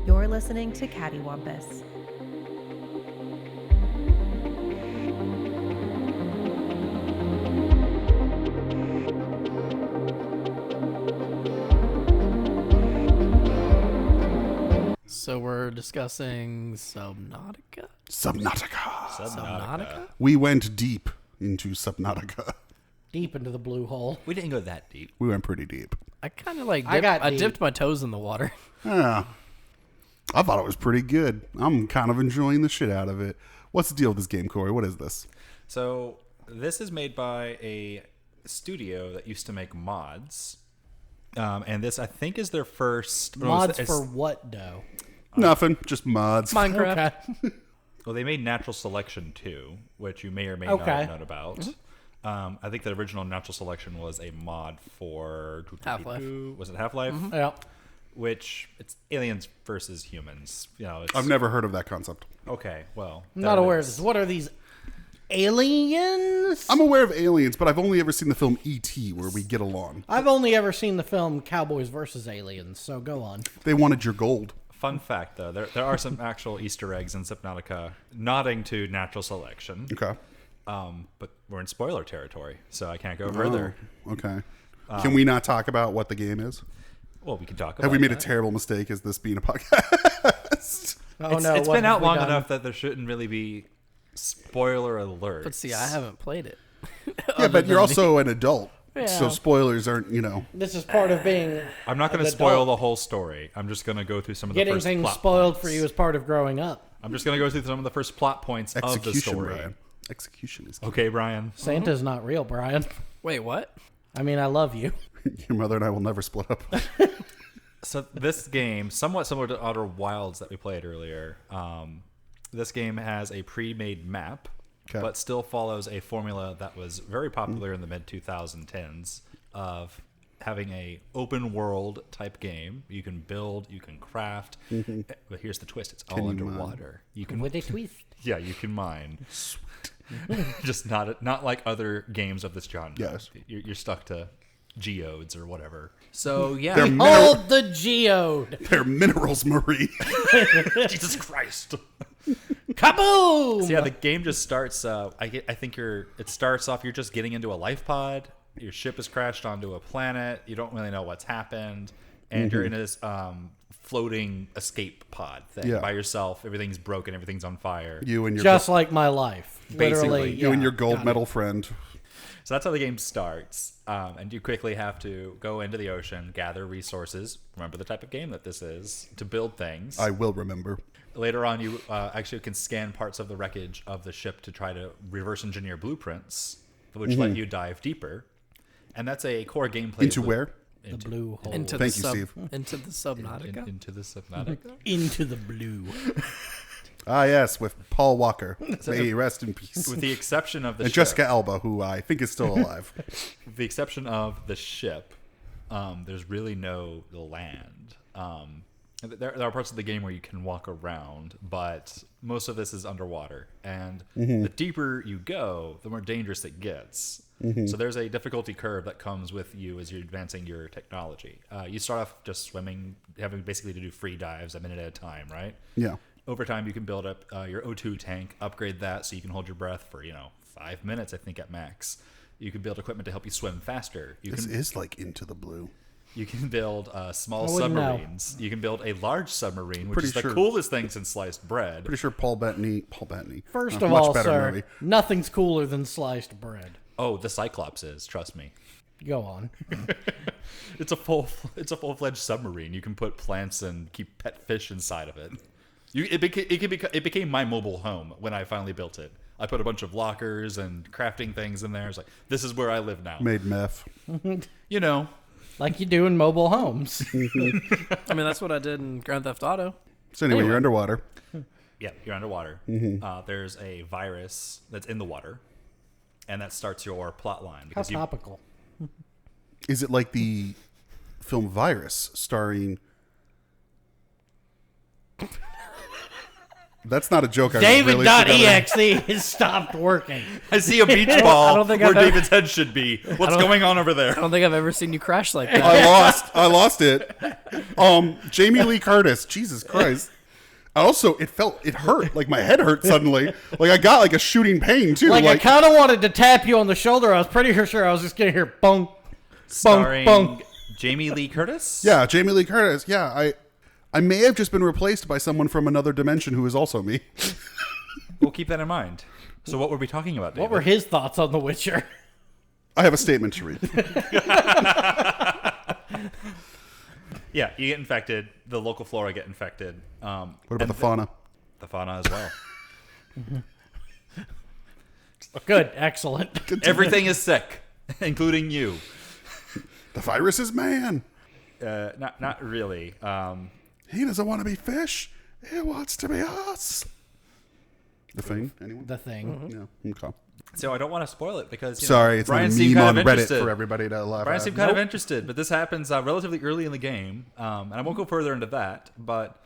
You're listening to Cattywampus. So we're discussing Subnautica? Subnautica. We went deep into Subnautica. Deep into the blue hole. We didn't go that deep. We went pretty deep. I kind of like I dipped my toes in the water. Yeah. I thought it was pretty good. I'm kind of enjoying the shit out of it. What's the deal with this game, Corey? What is this? So this is made by a studio that used to make mods. And this, I think, is their first... Mods for what, though? Nothing. Just mods. Minecraft. Okay. Well, they made Natural Selection 2, which you may or may not have known about. Mm-hmm. I think the original Natural Selection was a mod for... Half-Life. Was it Half-Life? Yeah. Which, it's aliens versus humans. You know, it's... I've never heard of that concept. Okay, well... I'm not aware of this. What are these? Aliens? I'm aware of aliens, but I've only ever seen the film E.T. where we get along. I've only ever seen the film Cowboys versus Aliens, so go on. They wanted your gold. Fun fact, though, there are some actual Easter eggs in Subnautica nodding to Natural Selection. Okay. But we're in spoiler territory, so I can't go further. Oh, okay. Can we not talk about what the game is? Well, we can talk about Have we made that. a terrible mistake as this being a podcast? Oh, It's what been have out we long done? enough that there shouldn't really be spoiler alerts. But see, I haven't played it. Yeah, but you're also an adult. Yeah. So spoilers aren't, This is part of being... I'm not going to an spoil adult. the whole story. I'm just going to go through some of the Getting first things plot spoiled points. for you as part of growing up. I'm just going to go through some of the first plot points of the execution, story. Brian. Execution is key. Okay, Brian. Santa's not real, Brian. Wait, what? I mean, I love you. Your mother and I will never split up. So this game, somewhat similar to Outer Wilds that we played earlier, this game has a pre-made map, Okay. but still follows a formula that was very popular in the mid-2010s of having a open world type game. You can build, you can craft, but here's the twist: it's all you underwater. You can, With a twist. yeah, you can mine. Just not like other games of this genre. Yes. You're stuck to geodes or whatever. So yeah, They're Hold the geode. They're minerals, Marie. Jesus Christ. Kaboom! So yeah, the game just starts. I think it starts off. You're just getting into a life pod. Your ship has crashed onto a planet. You don't really know what's happened, and you're in this floating escape pod thing Yeah. by yourself. Everything's broken. Everything's on fire. You and your Just like my life. Basically. Literally, you and yeah, your gold got medal friend. So that's how the game starts. And you quickly have to go into the ocean, gather resources. Remember the type of game that this is to build things. I will remember. Later on, you actually can scan parts of the wreckage of the ship to try to reverse engineer blueprints, which let you dive deeper. And that's a core gameplay. Into loop. where? The blue hole. Into Thank the you, Steve. Into the Subnautica. Into the Subnautica. Into the blue. Ah, yes, with Paul Walker. May he rest in peace. With the exception of the And ship. Jessica Alba, who I think is still alive. With the exception of the ship, there's really no land. There are parts of the game where you can walk around, but most of this is underwater. And the deeper you go, the more dangerous it gets. So there's a difficulty curve that comes with you as you're advancing your technology. You start off just swimming, having basically to do free dives a minute at a time, right? Yeah. Over time, you can build up your O2 tank, upgrade that so you can hold your breath for 5 minutes, I think, at max. You can build equipment to help you swim faster. This is like Into the Blue. You can build small I wouldn't know. submarines. You can build a large submarine, which Pretty is the sure. coolest thing since sliced bread. Pretty sure Paul Bettany. First much of all, better sir, movie. nothing's cooler than sliced bread. Oh, the Cyclops is. Trust me. Go on. It's a full-fledged submarine. You can put plants and keep pet fish inside of it. It became my mobile home when I finally built it. I put a bunch of lockers and crafting things in there. It's like, this is where I live now. Made meth. You know. Like you do in mobile homes. I mean, that's what I did in Grand Theft Auto. So anyway, you're underwater. Yeah, you're underwater. There's a virus that's in the water, and that starts your plot line. How Because topical. Is it like the film Virus starring That's not a joke. I really should have- David.exe has stopped working. I see a beach ball don't think where I've ever- David's head should be. What's going on over there? I don't think I've ever seen you crash like that. I lost it. Jamie Lee Curtis. Jesus Christ. Also, it hurt. Like my head hurt suddenly. Like I got like a shooting pain too. Like I kind of wanted to tap you on the shoulder. I was pretty sure I was just going to hear bong, Starring bong. Jamie Lee Curtis? yeah, Jamie Lee Curtis. Yeah, I may have just been replaced by someone from another dimension who is also me. We'll keep that in mind. So what were we talking about, David? What were his thoughts on The Witcher? I have a statement to read. Yeah, you get infected. The local flora get infected. What about the fauna? The fauna as well. Good, excellent. Everything is sick, including you. The virus is man. Not really. He doesn't want to be fish. He wants to be us. The Thing? Anyone? The Thing. Yeah. Okay. So I don't want to spoil it because Sorry, it's Brian not a seemed meme on kind of Reddit interested. for everybody to laugh Brian at. seemed kind of interested, but this happens relatively early in the game, and I won't go further into that. But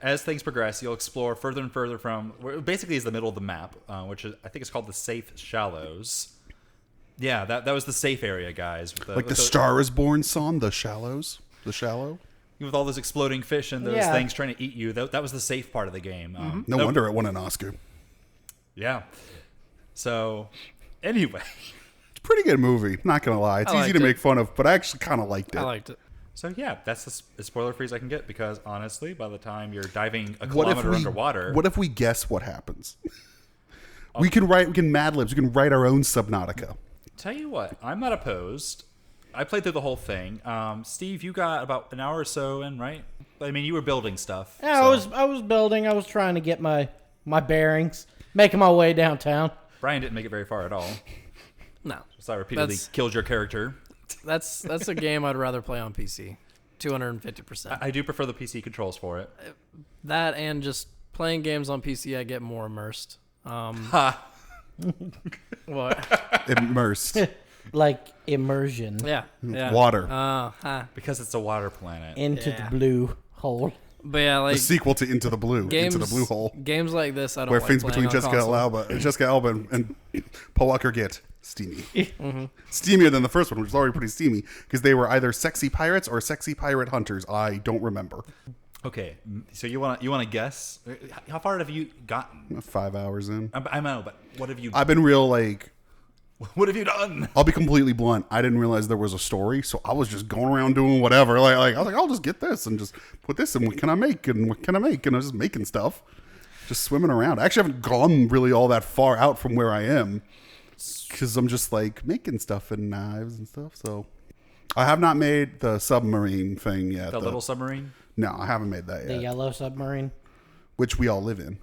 as things progress, you'll explore further and further from where basically is the middle of the map, which is, I think it's called the Safe Shallows. Yeah, that was the safe area, guys. Like the Star is Born song, The Shallows. The Shallow. with all those exploding fish and those Yeah. things trying to eat you. That was the safe part of the game. No wonder it won an Oscar. Yeah. So, anyway. It's a pretty good movie. Not gonna lie, it's I easy liked to it. make fun of, but I actually kind of liked it. I liked it. So yeah, that's as spoiler free as I can get because honestly, by the time you're diving a What if kilometer we underwater, What if we guess what happens? We can Mad Libs. We can write our own Subnautica. tell you what, I'm not opposed. I played through the whole thing. Steve, you got about an hour or so in, right? I mean, you were building stuff. Yeah, so- I was building. I was trying to get my bearings, making my way downtown. Brian didn't make it very far at all. No, So I repeatedly That's- killed your character. that's a game I'd rather play on PC. 250%. I do prefer the PC controls for it. That and just playing games on PC, I get more immersed. Ha! What? Immersed. Like immersion Yeah. Yeah. Water. Because it's a water planet. into Yeah. the blue hole. But yeah, The like sequel to Into the Blue. games, Into the Blue Hole. Games like this, I don't Where like things playing between on console. Jessica Alba and Paul Walker get steamy. Steamier than the first one, which was already pretty steamy, because they were either sexy pirates or sexy pirate hunters. I don't remember. Okay, so you want to guess? How far have you gotten? 5 hours in. I know, but what have you? I've been real, like, What have you done? I'll be completely blunt. I didn't realize there was a story, so I was just going around doing whatever. Like I was like, I'll just get this and just put this in. What can I make? And what can I make? And I was just making stuff, just swimming around. I actually haven't gone really all that far out from where I am because I'm just like making stuff and knives and stuff. So I have not made the submarine thing yet. The little submarine. No, I haven't made that The yet. yellow submarine. Which we all live in.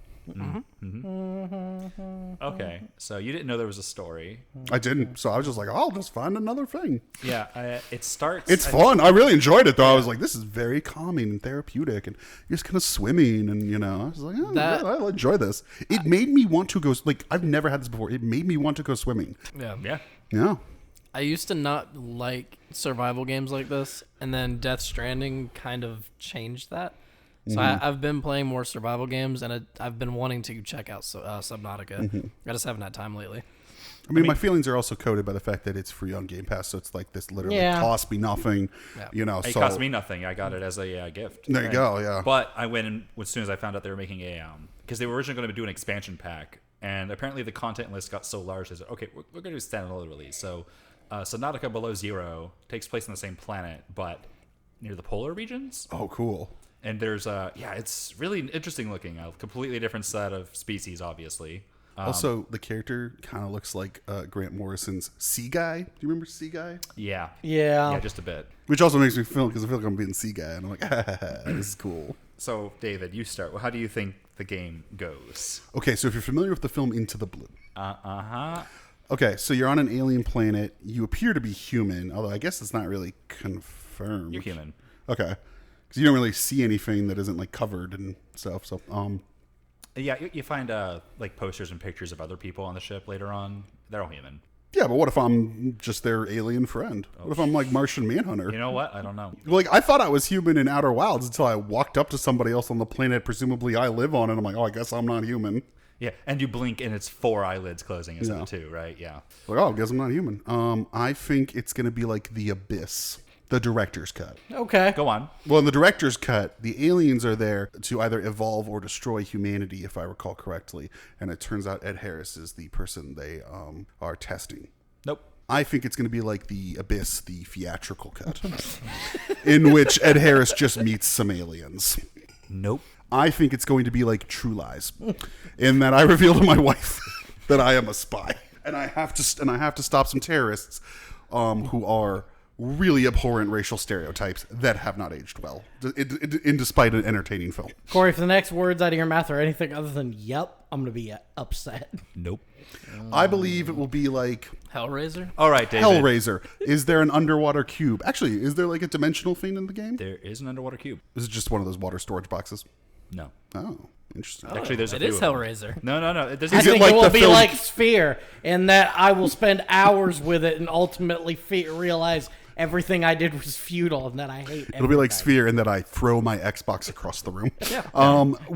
Okay, so you didn't know there was a story. I didn't, so I was just like, I'll just find another thing. Yeah, it starts. It's fun. I really enjoyed it, though. I was like, this is very calming and therapeutic, and you're just kind of swimming, and I was like, oh, That- yeah, I'll enjoy this. It made me want to go. Like, I've never had this before. It made me want to go swimming. Yeah. Yeah. Yeah, I used to not like survival games like this, and then Death Stranding kind of changed that. So I've been playing more survival games, and I've been wanting to check out Subnautica. I just haven't had time lately. I mean, my feelings are also coded by the fact that it's free on Game Pass, so it's like this literally Yeah. cost me nothing. Yeah. It so cost me nothing. I got it as a gift. There you go, yeah. But I went in as soon as I found out they were making a because they were originally going to do an expansion pack, and apparently the content list got so large. They said, okay, we're going to do a standalone release. So, Subnautica Below Zero takes place on the same planet, but near the polar regions. Oh, cool. And there's it's really interesting looking. A completely different set of species, obviously. Also, the character kind of looks like Grant Morrison's Sea Guy. Do you remember Sea Guy? Yeah. Yeah. Yeah, just a bit. Which also makes me feel, because I feel like I'm being Sea Guy, and I'm like, this is cool. So, David, you start. Well, how do you think the game goes? Okay, so if you're familiar with the film Into the Blue. Uh-huh. Okay, so you're on an alien planet. You appear to be human, although I guess it's not really confirmed. You're human. Okay. Because you don't really see anything that isn't, like, covered and stuff. So, Yeah, you find like posters and pictures of other people on the ship later on. They're all human. Yeah, but what if I'm just their alien friend? What if I'm like Martian Manhunter? You know what? I don't know. Like, I thought I was human in Outer Wilds until I walked up to somebody else on the planet, presumably I live on, and I'm like, oh, I guess I'm not human. Yeah, and you blink and it's 4 eyelids closing instead Yeah. of 2, right? Yeah. Like, oh, I guess I'm not human. I think it's going to be like The Abyss, the director's cut. Okay. Go on. Well, in the director's cut, the aliens are there to either evolve or destroy humanity, if I recall correctly. And it turns out Ed Harris is the person they are testing. Nope. I think it's going to be like The Abyss, the theatrical cut, in which Ed Harris just meets some aliens. Nope. I think it's going to be like True Lies, in that I reveal to my wife that I am a spy, and I have to stop some terrorists who are really abhorrent racial stereotypes that have not aged well, in despite an entertaining film. Corey, if the next words out of your mouth are anything other than "yep," I'm gonna be upset. Nope. I believe it will be like Hellraiser. All right, David. Hellraiser. Is there an underwater cube? Actually, is there like a dimensional thing in the game? There is an underwater cube. Is it just one of those water storage boxes? No. Oh, interesting. Actually, there's a It few is of them. Hellraiser. No. I it think like it will the be film- like Sphere, in that I will spend hours with it and ultimately realize everything I did was futile and that I hate. It'll be like Sphere, and that I throw my Xbox across the room.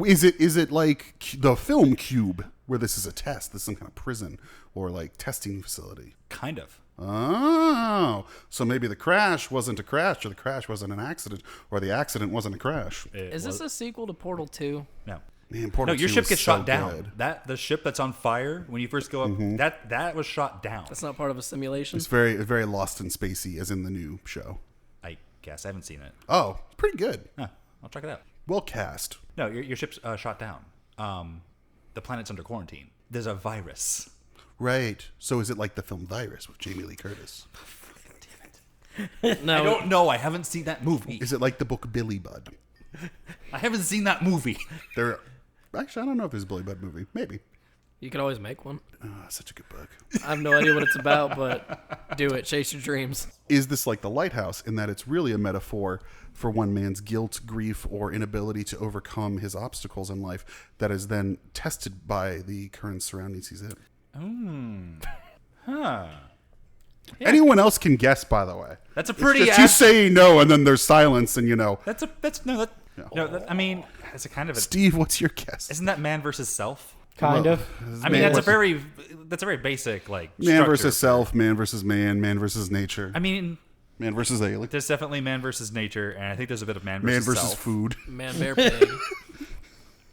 Is it like the film Cube, where this is a test? This is some kind of prison or like testing facility. Kind of. Oh, so maybe the crash wasn't a crash, or the crash wasn't an accident, or the accident wasn't a crash. Is this a sequel to Portal 2? No. Man, Portal No, your 2 ship was gets so shot down. good. The ship that's on fire when you first go up, that was shot down. That's not part of a simulation. It's very Lost and Spacey, as in the new show. I guess I haven't seen it. Oh, it's pretty good. Huh, I'll check it out. Well cast. No, your ship's shot down. The planet's under quarantine. There's a virus. Right. So is it like the film Virus with Jamie Lee Curtis? No, I don't know. I haven't seen that movie. Is it like the book Billy Budd? I haven't seen that movie. Actually, I don't know if there's a Billy Budd movie. Maybe. you could always make one. Such a good book. I have no idea what it's about, but do it. Chase your dreams. Is this like The Lighthouse, in that it's really a metaphor for one man's guilt, grief, or inability to overcome his obstacles in life that is then tested by the current surroundings he's in? Huh. Anyone else can guess, by the way. That's a pretty. It's just you say no, and then there's silence, and I mean, it's a kind of a. Steve, what's your guess? Isn't that man versus self? Kind of. I mean, that's a very basic like Man structure. versus self, man versus nature. I mean, Man versus alien. there's definitely man versus nature, and I think there's a bit of man Man versus versus self. food. Man, bear, pig.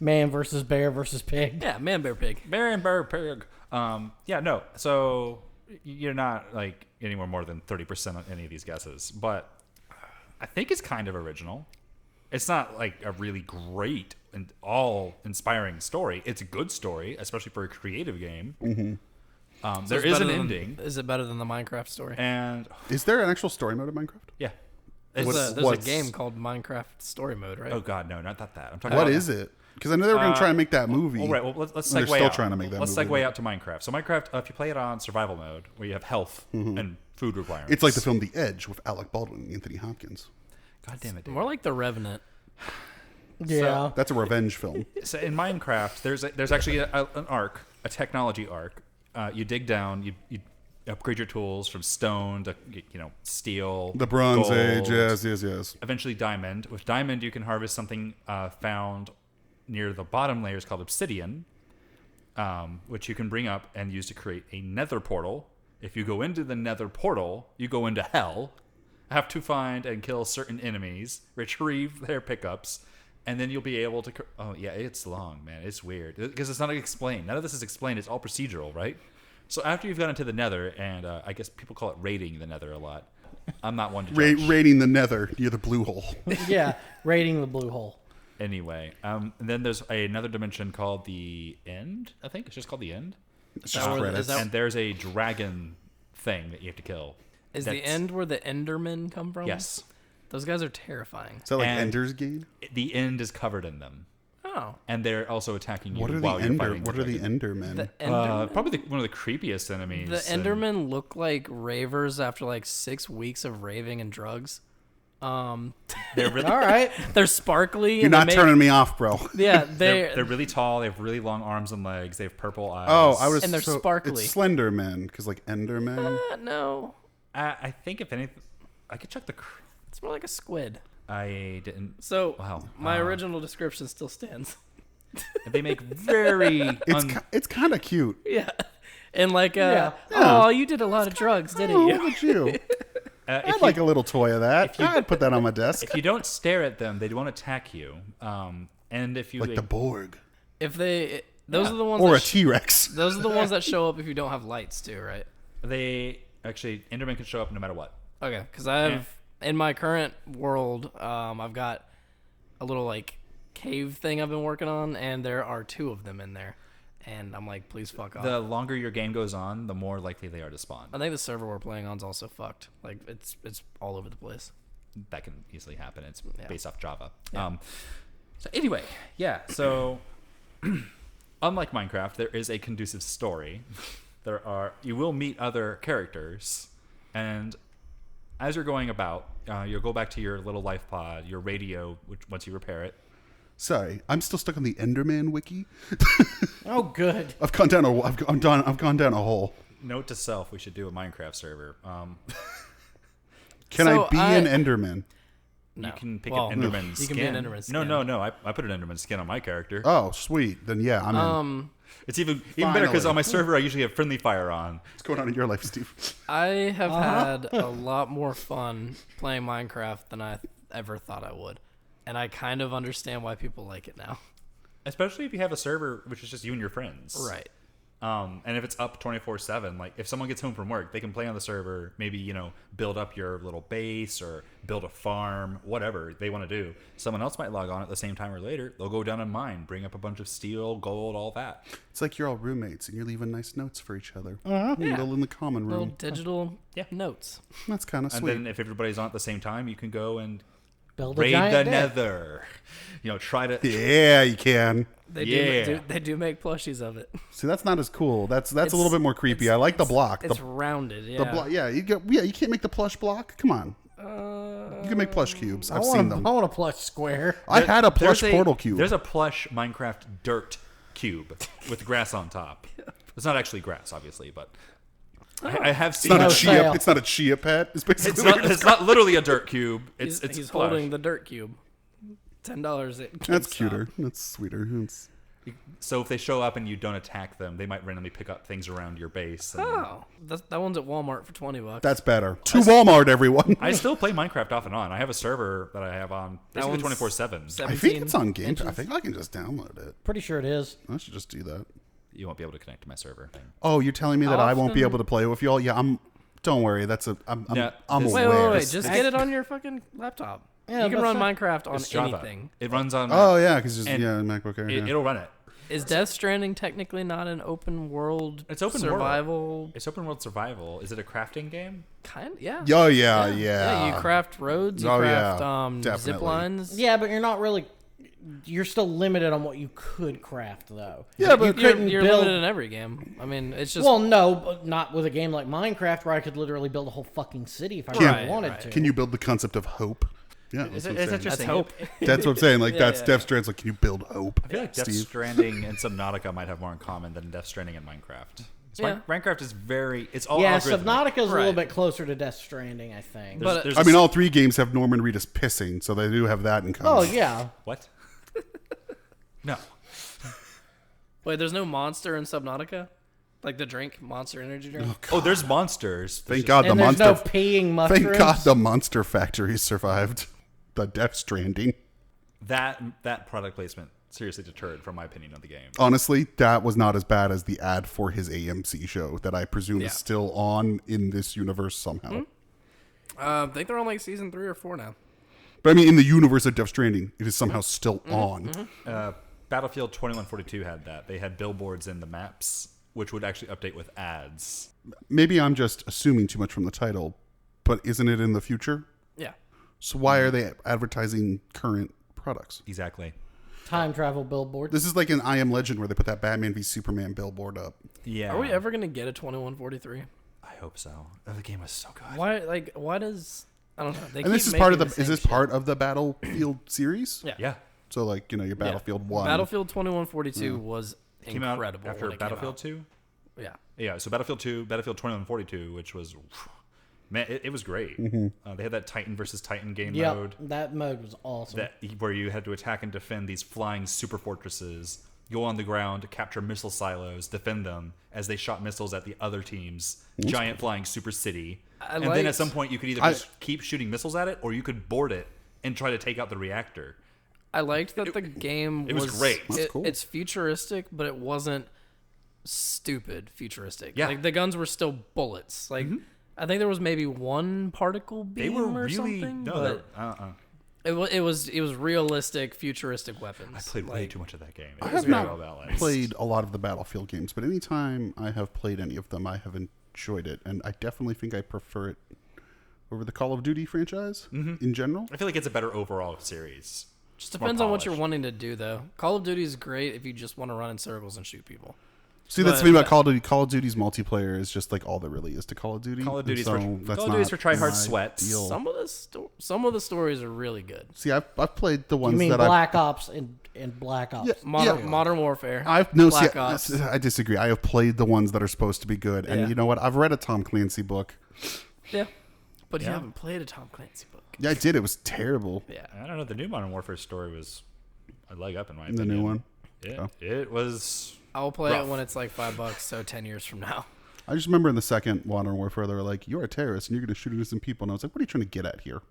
Man versus bear versus pig. Yeah, man, bear, pig. Bear and bear pig. Yeah, no. So you're not like anywhere more than 30% on any of these guesses, but I think it's kind of original. It's not like a really great and all inspiring story. It's a good story, especially for a creative game. Mm-hmm. There is an ending, Is it better than the Minecraft story? and Is there an actual story mode of Minecraft? yeah. There's It's- a what's- game called Minecraft Story Mode, right? oh god, no, not that. I'm talking What about is it? Because I know they were going to try and make that movie. All right, well, let's They're segue still out. trying to make that let's movie. segue out to Minecraft. So Minecraft, if you play it on survival mode, where you have health and food requirements, It's like the film The Edge with Alec Baldwin and Anthony Hopkins. God damn it, dude. More like The Revenant. Yeah. That's a revenge film. So in Minecraft, there's actually an arc, a technology arc. You dig down, you upgrade your tools from stone to steel, The Bronze gold, Age, yes. eventually diamond. With diamond, you can harvest something found near the bottom layers called obsidian, which you can bring up and use to create a nether portal. If you go into the nether portal, you go into hell, have to find and kill certain enemies, retrieve their pickups, and then you'll be able to... Oh, yeah, it's long, man. It's weird. Because it's not explained. None of this is explained. It's all procedural, right? So after you've gone into the nether, and I guess people call it raiding the nether a lot. I'm not one to judge. Raiding the nether near the blue hole. Yeah. Raiding the blue hole. Anyway, and then there's another dimension called the End. I think it's just called the End. It's just where- credits. is that- And there's a dragon thing that you have to kill. Is the That's- end where the Endermen come from? Yes. Those guys are terrifying. Is that like And- Ender's Game? The End is covered in them, Oh. and they're also attacking you What are the while you're Ender? fighting. What are the Endermen? The Endermen? Probably one of the creepiest enemies. The Endermen look like ravers after like 6 weeks of raving and drugs. They're really All right. They're sparkly. You're and they not make- turning me off, bro. Yeah, they're really tall. They have really long arms and legs. They have purple eyes. Oh, I was And they're so, sparkly. It's Slender Man, because like Enderman. No, I think if anything, I could check the. it's more like a squid. I didn't. So Wow. my original description still stands. They make very. It's kind of cute. Yeah, and like, Yeah. oh, you did a lot of drugs, didn't Oh, you? look at you. if I'd like a little toy of that. I'd put that on my desk. If you don't stare at them, they won't attack you. And if you Like the Borg. If they, those are the ones. Or a that T-Rex. those are the ones that show up if you don't have lights too, right? they actually Enderman can show up no matter what. Okay, because I have in my current world, I've got a little like cave thing I've been working on, and there are 2 of them in there, and I'm like, please fuck off. The longer your game goes on, the more likely they are to spawn. I think the server we're playing on is also fucked. Like it's all over the place. That can easily happen. It's Yeah. based off Java. Yeah. So anyway, yeah. So unlike Minecraft, there is a conducive story. You will meet other characters, and as you're going about, you'll go back to your little life pod, your radio, which once you repair it. Sorry, I'm still stuck on the Enderman wiki. Oh, good. I've gone down a hole. Note to self: we should do a Minecraft server. Can So I be an Enderman? No. You can pick Well, an Enderman you skin. can be an Enderman skin. No. I put an Enderman skin on my character. Oh, sweet. Then yeah, I'm in. It's even better because Finally. on my server I usually have friendly fire on. What's going on in your life, Steve? I have had a lot more fun playing Minecraft than I ever thought I would, and I kind of understand why people like it now. Especially if you have a server which is just you and your friends. Right. And if it's up 24/7, like if someone gets home from work, they can play on the server, maybe, build up your little base or build a farm, whatever they want to do. Someone else might log on at the same time or later. They'll go down and mine, bring up a bunch of steel, gold, all that. It's like you're all roommates and you're leaving nice notes for each other. Yeah. Little in the common Little room. digital Yeah. notes. That's kind of And sweet. then if everybody's on at the same time, you can go and Build a raid the giant deck. nether. Try to... Yeah, you can. They Yeah. do make plushies of it. See, that's not as cool. That's a little bit more creepy. I like the block. It's The rounded. Yeah. block. Yeah, you can't make the plush block. Come on. You can make plush cubes. I've seen them. I want a plush square. I had a plush There's portal cube. There's a plush Minecraft dirt cube with grass on top. It's not actually grass, obviously, but I have It's seen not a No it. chia. sale. It's not a chia pet. It's basically. It's what not, you're it's not literally a dirt cube. It's He's plush. holding the dirt cube. $10. That's cuter. That's sweeter. So if they show up and you don't attack them, they might randomly pick up things around your base. And Oh, that one's at Walmart for $20. That's better. To Walmart, everyone. I still play Minecraft off and on. I have a server that I have on basically one's 24/7. I think it's on Game Pass. I think I can just download it. Pretty sure it is. I should just do that. You won't be able to connect to my server. Oh, you're telling me that I won't be Often- able to play with y'all? Yeah, Don't worry. I'm Yeah, I'm this- aware. Wait. Just get it on your fucking laptop. Yeah, you can that's run not- Minecraft on It's Java. anything. It runs on. Oh yeah, because And MacBook Air. Yeah. It'll run it. Is Death Stranding technically not an open world It's open world. survival? It's open world survival. Is it a crafting game? Kind of, yeah. Oh yeah. Yeah, you craft roads, you Oh, craft yeah, zip definitely. lines. Yeah, but you're not really. You're still limited on what you could craft, though. Yeah, but you couldn't you're build. limited in every game. I mean, it's just Well, no, but not with a game like Minecraft, where I could literally build a whole fucking city if I Right, really wanted right. to. Can you build the concept of hope? Yeah, It's that's what I'm saying. interesting. that's hope. That's what I'm saying. Like Yeah, that's yeah. Death Strand's. Like, can you build hope? I feel like Death Steve? Stranding and Subnautica might have more in common than Death Stranding and Minecraft. So Yeah. Minecraft is very. It's all Yeah, algorithmic. Subnautica is a little Right. bit closer to Death Stranding, I think. But- There's I a mean, all three games have Norman Reedus pissing, so they do have that in common. Oh yeah, what? No. Wait, there's no monster in Subnautica? Like the drink, Monster Energy drink? Oh, there's monsters. Thank God the and there's monster. no peeing mushrooms. Thank God the Monster Factory survived the Death Stranding. That product placement seriously deterred from my opinion of the game. Honestly, that was not as bad as the ad for his AMC show that I presume Yeah. is still on in this universe somehow. I think they're on like season 3 or 4 now. But I mean, in the universe of Death Stranding, it is somehow still on. Battlefield 2142 had that. They had billboards in the maps, which would actually update with ads. Maybe I'm just assuming too much from the title, but isn't it in the future? Yeah. So why are they advertising current products? Exactly. Time travel billboard. This is like an I Am Legend where they put that Batman v Superman billboard up. Yeah. Are we ever going to get a 2143? I hope so. Oh, the game was so good. Why does I don't know. They And this keep is part of making the. Is same this shit. part of the Battlefield series? Yeah. Yeah. So like your Battlefield 1. Battlefield 2142 was Came out incredible after when it Battlefield came 2. out. Yeah. Yeah, so Battlefield 2, Battlefield 2142, which was, man, it was great. They had that Titan versus Titan game mode that mode was awesome. where you had to attack and defend these flying super fortresses, go on the ground, capture missile silos, defend them as they shot missiles at the other team's giant flying super city. And then at some point, you could either just keep shooting missiles at it, or you could board it and try to take out the reactor. I liked that the game it was great. That's cool. It's futuristic, but it wasn't stupid futuristic. Yeah. Like the guns were still bullets. Like I think there was maybe one particle beam They were or really something. no, But it was realistic futuristic weapons. I played way too much of that game. It I was have very not well balanced. played a lot of the Battlefield games, but anytime I have played any of them, I have enjoyed it, and I definitely think I prefer it over the Call of Duty franchise in general. I feel like it's a better overall series. Just It's more depends on what you're polished. wanting to do though. Call of Duty is great if you just want to run in circles and shoot people. See, that's the But- thing about Call of Duty. Call of Duty's multiplayer is just like all there really is to Call of Duty. Call of and Duty's so for- that's Call of Duty's not for tryhard my sweats. deal. Some of the stories are really good. See, I've played the ones You mean that Black Ops and Black Ops? Yeah. Modern Warfare. I've no. Black See, Ops. I disagree. I have played the ones that are supposed to be good, and Yeah. you know what? I've read a Tom Clancy book. Yeah. But you Yeah. haven't played a Tom Clancy book. Yeah, I did. It was terrible. Yeah. I don't know. The new Modern Warfare story was a leg up in my The opinion. new one. It was. I'll play Rough. it when it's like $5, so 10 years from now. I just remember in the second Modern Warfare, they were like, "You're a terrorist, and you're going to shoot innocent people." And I was like, "What are you trying to get at here?"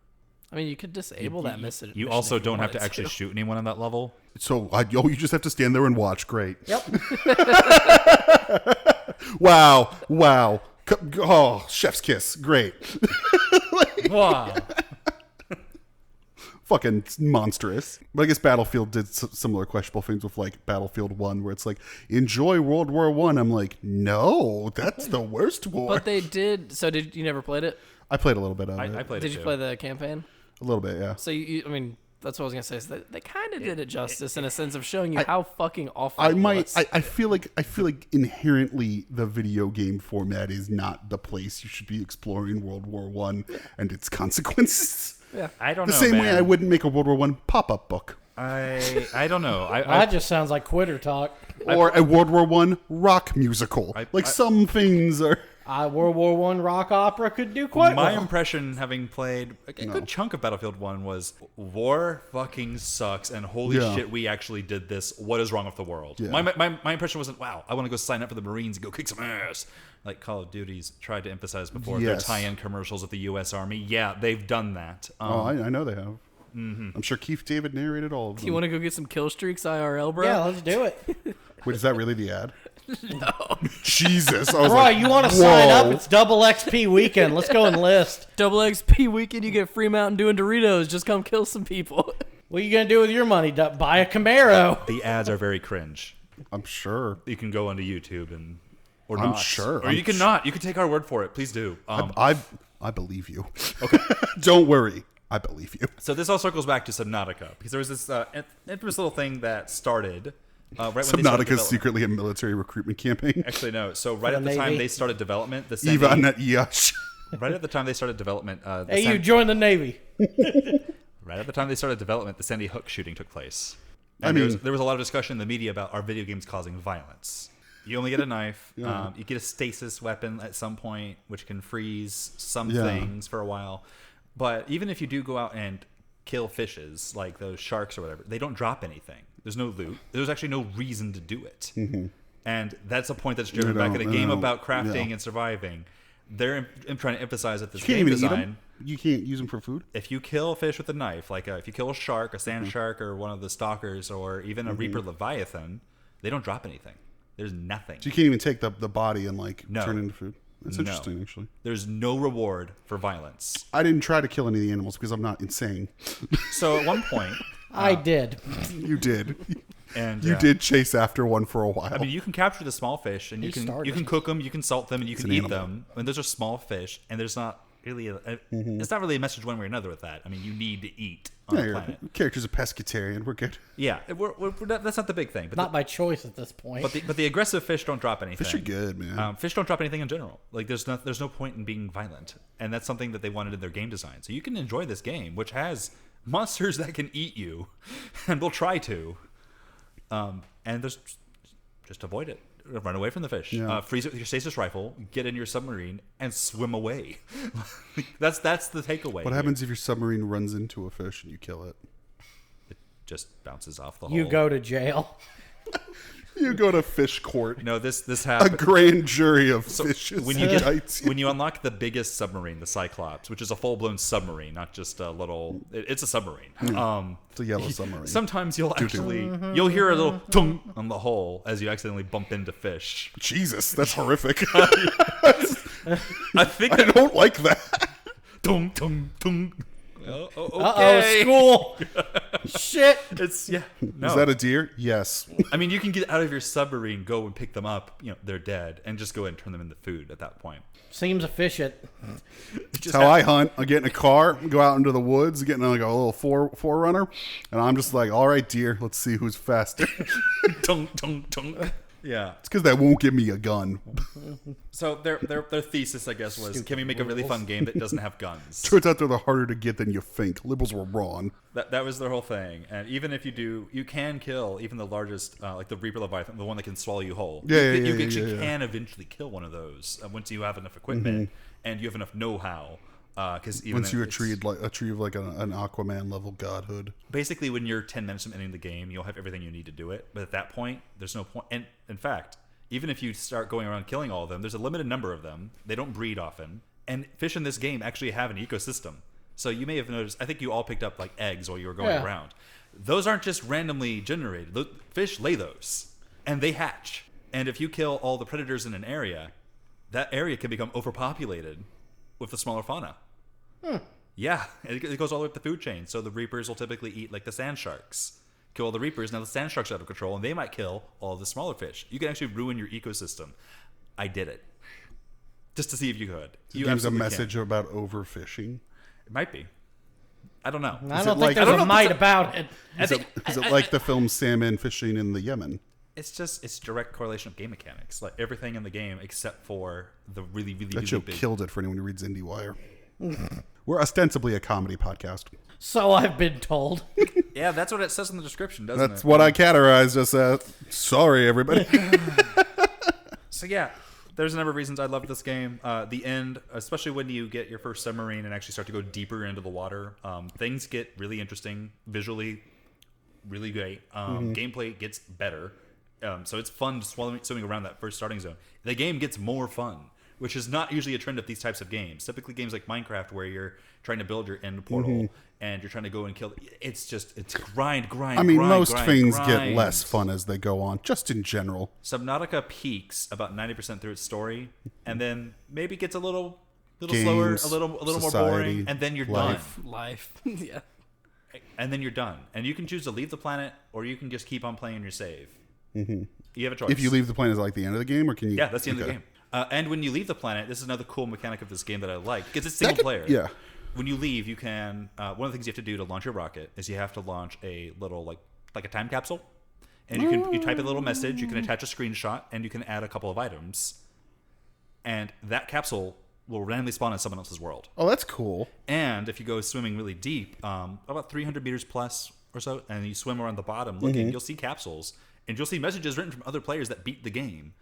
I mean, you could disable that message. You also don't have to actually shoot anyone on that level. So, you just have to stand there and watch. Great. Yep. Wow. Oh, chef's kiss. Great. Wow. Fucking monstrous. But I guess Battlefield did similar questionable things with like Battlefield 1, where it's like, enjoy World War One. I'm like, no, that's the worst war. But they did. So did you never played it? I played a little bit of it. I played it Did you too. play the campaign? A little bit, yeah. So I mean, that's what I was gonna say. So they kind of did it justice in a sense of showing you how fucking awful. I it might. was. I feel like inherently the video game format is not the place you should be exploring World War One and its consequences. Yeah. I don't The know. same way man. I wouldn't make a World War One pop-up book I don't know. That just sounds like quitter talk. or a World War One rock musical. Some things are. World War One rock opera could do quite My well. impression, having played a good chunk of Battlefield 1, was war fucking sucks, and holy Yeah. shit, we actually did this. What is wrong with the world? Yeah. My impression wasn't, wow, I want to go sign up for the Marines and go kick some ass. Like Call of Duty's tried to emphasize before, their Yes. tie-in commercials with the U.S. Army. Yeah, they've done that. I know they have. I'm sure Keith David narrated all of them. You want to go get some kill streaks IRL, bro? Yeah, let's do it. Wait, is that really the ad? No. Jesus. I was Bro, like, you want to sign up? whoa. It's double XP weekend. Let's go enlist. Double XP weekend, you get free Mountain Dew and Doritos. Just come kill some people. What are you going to do with your money? Buy a Camaro. The ads are very cringe. I'm sure. You can go onto YouTube and... Or I'm not. sure. Or you can not. You can take our word for it. Please do. I believe you. Okay. Don't worry. I believe you. So this all circles back to Subnautica, because there was this infamous little thing that started right when they started Subnautica is development. secretly a military recruitment campaign. Actually, no. So right the at the time Navy. they started development, the Eva Sandy, Net Yash. right at the time they started development, Hey, you join the Navy. right at the time they started development, the Sandy Hook shooting took place. I And mean- there was a lot of discussion in the media about are video games causing violence. You only get a knife. Yeah. You get a stasis weapon at some point, which can freeze some Yeah. things for a while. But even if you do go out and kill fishes, like those sharks or whatever, they don't drop anything. There's no loot. There's actually no reason to do it. And that's a point that's driven They back in a don't- game they about don't- crafting yeah. and surviving. They're trying to emphasize that this You can't game even eat design, them. You can't use them for food. if you kill a fish with a knife, like if you kill a shark, a sand shark, or one of the stalkers, or even a Reaper Leviathan, they don't drop anything. There's nothing. So you can't even take the body and like No. turn it into food. That's No. interesting, actually. There's no reward for violence. I didn't try to kill any of the animals because I'm not insane. So at one point, I did. You did. and You did chase after one for a while. I mean, you can capture the small fish, and you He can started. cook them, you can salt them, and you can an eat animal. them. And those are small fish, and there's not really it's not really a message one way or another with that. I mean, you need to eat on Yeah, the your planet. character's a pescatarian. We're good. Yeah, that's not the big thing. But Not by choice at this point. but the aggressive fish don't drop anything. Fish are good, man. Fish don't drop anything in general. Like there's no point in being violent, and that's something that they wanted in their game design. So you can enjoy this game, which has monsters that can eat you, and will try to. And there's just avoid it. Run away from the fish. Yeah. Freeze it with your stasis rifle. Get in your submarine and swim away. that's the takeaway. What happens if your submarine runs into a fish and you kill it? It just bounces off the you hull. go to jail. You go to fish court. No, this A happens. grand jury of fishes. when you indicts you. when you unlock the biggest submarine, the Cyclops, which is a full-blown submarine, not just a little. It's a submarine. It's a yellow submarine. Sometimes you'll you'll hear a little tung on the hull as you accidentally bump into fish. Jesus, that's horrific. I think I don't like that. tung tung tung. Uh-oh, school. Shit. It's no. Is that a deer? Yes. I mean, you can get out of your submarine, go and pick them up. They're dead, and just go ahead and turn them into food at that point. Seems efficient. That's how I hunt. I get in a car, go out into the woods, get in like a little forerunner, and I'm just like, all right, deer, let's see who's faster. Tung tung tung. Yeah. It's because they won't give me a gun. So their thesis, I guess, was can we make a really fun game that doesn't have guns? Turns out they're harder to get than you think. Liberals were wrong. That was their whole thing. And even if you can kill even the largest, like the Reaper Leviathan, the one that can swallow you whole. You actually can eventually kill one of those once you have enough equipment and you have enough know-how. Because Once you achieve like an Aquaman level godhood. basically when you're 10 minutes from ending the game, you'll have everything you need to do it. But at that point, there's no point. And in fact, even if you start going around killing all of them, there's a limited number of them. They don't breed often. And fish in this game actually have an ecosystem. So you may have noticed, I think you all picked up like eggs while you were going around. Those aren't just randomly generated. Fish lay those and they hatch. And if you kill all the predators in an area, that area can become overpopulated with the smaller fauna. Yeah, it goes all the way up the food chain. So the Reapers will typically eat like the sand sharks. Kill all the Reapers, now the sand sharks are out of control, and they might kill all the smaller fish. You can actually ruin your ecosystem. I did it. Just to see if you could. You game's a message about overfishing. It might be. I don't know. I don't think there's a might about it. Is it like the film Salmon Fishing in the Yemen? It's direct correlation of game mechanics. Like everything in the game except for the really, really, That really show big. killed it for anyone who reads IndieWire. We're ostensibly a comedy podcast. So I've been told. Yeah, that's what it says in the description, doesn't it? That's what I categorized as sorry, everybody. So yeah, there's a number of reasons I love this game. The end, especially when you get your first submarine and actually start to go deeper into the water, things get really interesting visually, really great. Gameplay gets better, so it's fun swimming around that first starting zone. The game gets more fun, which is not usually a trend of these types of games. Typically, games like Minecraft, where you're trying to build your end portal and you're trying to go and kill. It's grind. I mean, most things grind. get less fun as they go on, just in general. Subnautica peaks about 90% through its story, and then maybe gets a little Games, slower, a little more society, boring, and then you're life. Life. Yeah. done. And then you're done, and you can choose to leave the planet, or you can just keep on playing your save. You have a choice. If you leave the planet, is it like the end of the game, or can you? Yeah, that's the end of the game. And when you leave the planet, this is another cool mechanic of this game that I like because it's single player. Yeah. When you leave, you can. One of the things you have to do to launch your rocket is you have to launch a little like a time capsule, and you type a little message. You can attach a screenshot, and you can add a couple of items, and that capsule will randomly spawn in someone else's world. Oh, that's cool. And if you go swimming really deep, about 300 meters plus or so, and you swim around the bottom looking, you'll see capsules, and you'll see messages written from other players that beat the game.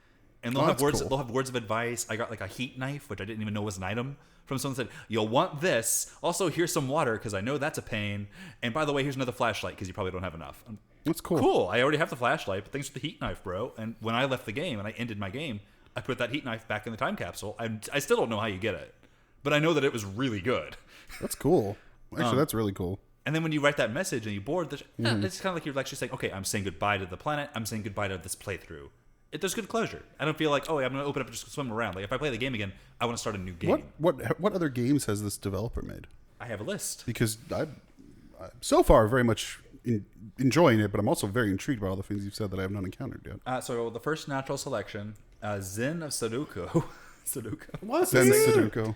And they'll have words. Cool. They'll have words of advice. I got like a heat knife, which I didn't even know was an item. From someone that said, "You'll want this. Also, here's some water because I know that's a pain. And by the way, here's another flashlight because you probably don't have enough." That's cool. Cool. I already have the flashlight, but thanks for the heat knife, bro. And when I left the game and I ended my game, I put that heat knife back in the time capsule. I still don't know how you get it, but I know that it was really good. That's cool. Actually, that's really cool. And then when you write that message and you board, it's kind of like you're actually saying, "Okay, I'm saying goodbye to the planet. I'm saying goodbye to this playthrough." There's good closure. I don't feel like, I'm going to open up and just swim around. Like if I play the game again, I want to start a new game. What other games has this developer made? I have a list. Because I'm so far very much enjoying it, but I'm also very intrigued by all the things you've said that I have not encountered yet. So the first natural selection, Zen of Sudoku. Sudoku. What's Zen this? Sudoku.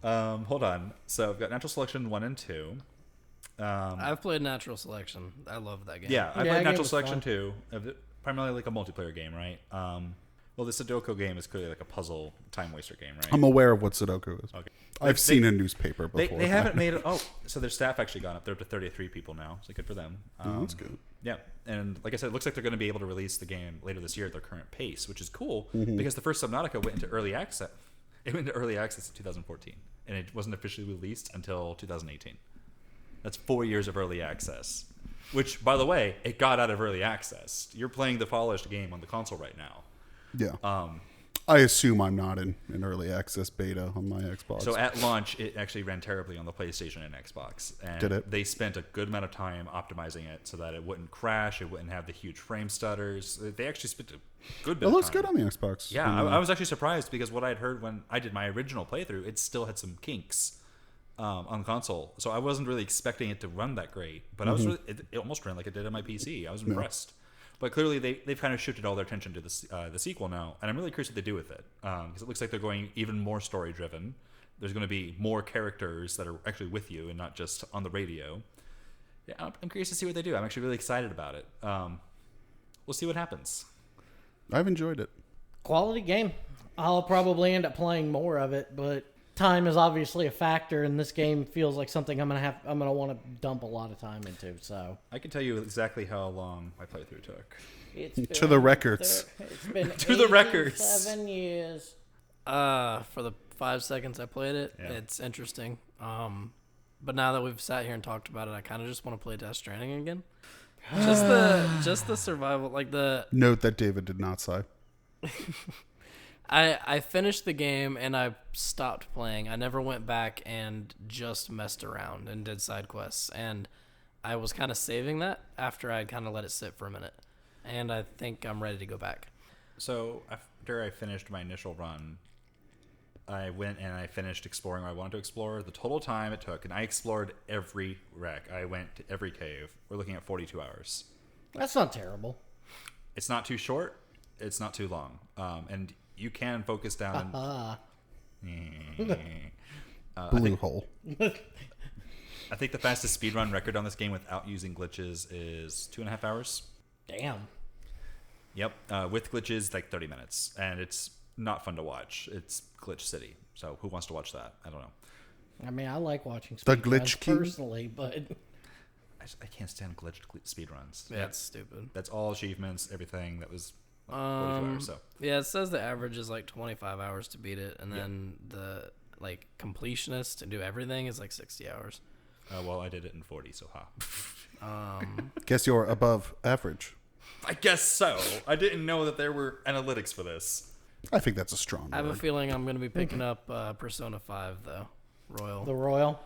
Hold on. So I've got Natural Selection 1 and 2. I've played Natural Selection. I love that game. Yeah, I that played game Natural was Selection fun. 2. Primarily like a multiplayer game, right? Well, the Sudoku game is clearly like a puzzle time waster game, right? I'm aware of what Sudoku is. Okay. I've seen a newspaper They, before. they haven't made it. Oh, so their staff actually gone up. They're up to 33 people now. So good for them. Oh, that's good. Yeah, and like I said, it looks like they're going to be able to release the game later this year at their current pace, which is cool Mm-hmm. because the first Subnautica went into early access. It went into early access in 2014, and it wasn't officially released until 2018. That's 4 years of early access. Which, by the way, it got out of early access. You're playing the polished game on the console right now. Yeah. I assume I'm not in early access beta on my Xbox. So at launch, it actually ran terribly on the PlayStation and Xbox. And Did it? They spent a good amount of time optimizing it so that it wouldn't crash, it wouldn't have the huge frame stutters. They actually spent a good bit it of looks time. good on the Xbox. Yeah, I was actually surprised because what I'd heard when I did my original playthrough, it still had some kinks on console. So I wasn't really expecting it to run that great. But I was really, it almost ran like it did on my PC. I was impressed. But clearly, they've kind of shifted all their attention to the sequel now, and I'm really curious what they do with it because it looks like they're going even more story driven. There's going to be more characters that are actually with you and not just on the radio. Yeah, I'm curious to see what they do. I'm actually really excited about it. We'll see what happens. I've enjoyed it. Quality game. I'll probably end up playing more of it, but time is obviously a factor, and this game feels like something I'm gonna want to dump a lot of time into. So I can tell you exactly how long my playthrough took. it's To the records. It's been To the records. 7 years. For the 5 seconds I played it, Yeah. it's interesting. But now that we've sat here and talked about it, I kind of just want to play Death Stranding again. Just the survival, like the Note that David did not sigh. I finished the game and I stopped playing. I never went back and just messed around and did side quests. And I was kind of saving that after I'd kind of let it sit for a minute. And I think I'm ready to go back. So after I finished my initial run, I went and I finished exploring what I wanted to explore. The total time it took, and I explored every wreck. I went to every cave. We're looking at 42 hours. That's not terrible. It's not too short. It's not too long. And you can focus down. Blue hole. I think the fastest speedrun record on this game without using glitches is 2.5 hours. Damn. Yep. With glitches, like 30 minutes. And it's not fun to watch. It's Glitch City. So who wants to watch that? I don't know. I mean, I like watching The speedruns Glitch King? personally, but I can't stand glitched speedruns. Yeah, it's stupid. That's all achievements, everything. That was 42 hours. So Yeah, it says the average is like 25 hours to beat it, and then the like completionist to do everything is like 60 hours. well, I did it in 40, so Guess you're above average. I guess so. I didn't know that there were analytics for this. I think that's a strong I have a word. feeling I'm going to be picking up Persona 5 though, Royal. the Royal.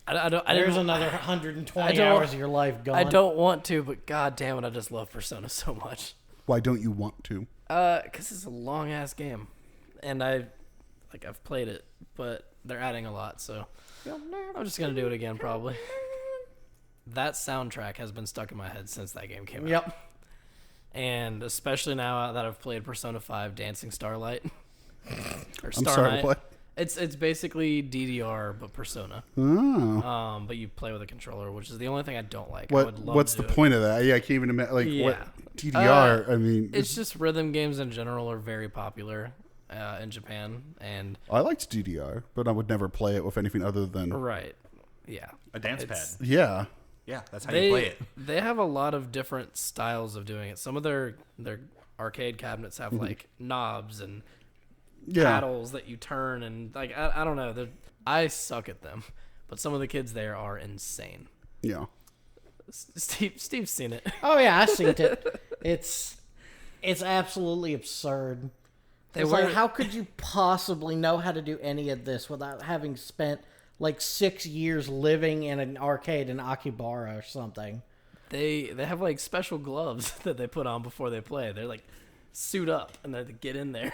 I don't. There's didn't- another 120 I don't- hours of your life gone. I don't want to, but god damn it, I just love Persona so much. Why don't you want to? Cause it's a long ass game, and I've played it, but they're adding a lot, so I'm just gonna do it again probably. That soundtrack has been stuck in my head since that game came out. Yep. And especially now that I've played Persona 5 Dancing Starlight. Or I'm Star sorry, Night. what? It's basically DDR but Persona. Oh. But you play with a controller, which is the only thing I don't like. I would love What's to the do it. point of that? Yeah, I can't even imagine. Like, Yeah. what DDR? I mean, It's just rhythm games in general are very popular in Japan, and I liked DDR, but I would never play it with anything other than right, yeah, A dance It's- pad. yeah. Yeah, that's how you play it. They have a lot of different styles of doing it. Some of their arcade cabinets have like knobs and Yeah. paddles that you turn, and like I don't know. I suck at them, but some of the kids there are insane. Yeah. Steve's seen it. Oh yeah, I seen it. It's absolutely absurd. It's were- like, how could you possibly know how to do any of this without having spent like 6 years living in an arcade in Akihabara or something? They have like special gloves that they put on before they play. They're like suit up and they get in there.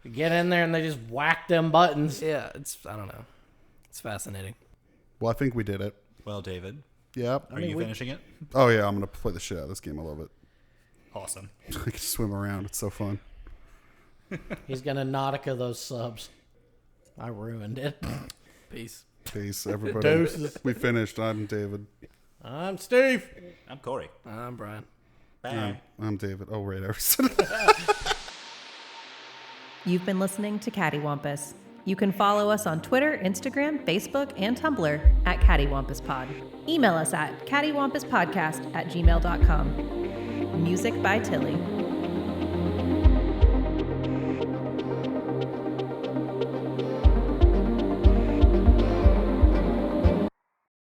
You get in there and they just whack them buttons. Yeah, I don't know. It's fascinating. Well, I think we did it. Well, David, Yep. are you finishing it? Oh yeah, I'm gonna play the shit out of this game. I love it. Awesome. I can swim around. It's so fun. He's gonna Nautica those subs. I ruined it. Peace. Peace, everybody. Deuces. We finished. I'm David. I'm Steve. I'm Corey. I'm Brian. Bye. I'm David. Oh, right. I already said it. You've been listening to Cattywampus. You can follow us on Twitter, Instagram, Facebook, and Tumblr at CattyWampusPod. Email us at cattywampuspodcast@gmail.com. Music by Tilly.